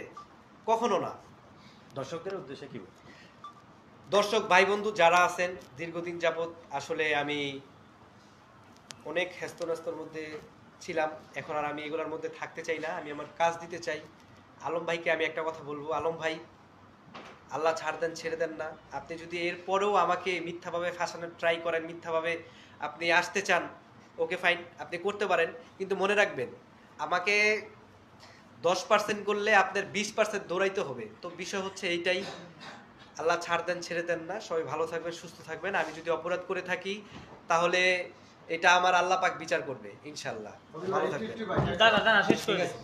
কখনো না। দর্শকদের উদ্দেশ্যে কি বলবেন? দর্শক ভাই বন্ধু যারা আছেন, দীর্ঘদিন যাবৎ আসলে আমি অনেক ব্যস্ততার মধ্যে ছিলাম, এখন আর আমি এগুলোর মধ্যে থাকতে চাই না, আমি আমার কাজ দিতে চাই। আলম ভাইকে আমি একটা কথা বলবো, আলম ভাই, আল্লাহ ছাড় দেন ছেড়ে দেন না। আপনি যদি এরপরেও আমাকে মিথ্যাভাবে ফাঁসানোর ট্রাই করেন, মিথ্যাভাবে আপনি আসতে চান, ওকে ফাইন, আপনি করতে পারেন, কিন্তু মনে রাখবেন আমাকে 10% করলে আপনার 20% দৌড়াইতে হবে। তো বিষয় হচ্ছে এইটাই, আল্লাহ ছাড় দেন ছেড়ে দেন না। সবাই ভালো থাকবেন, সুস্থ থাকবেন। আমি যদি অপরাধ করে থাকি তাহলে এটা আমার আল্লাহ পাক বিচার করবে ইনশাআল্লাহ। ভালো থাকবেন। দাঁড়া দাঁড়া, শেষ ঠিক করে আছে।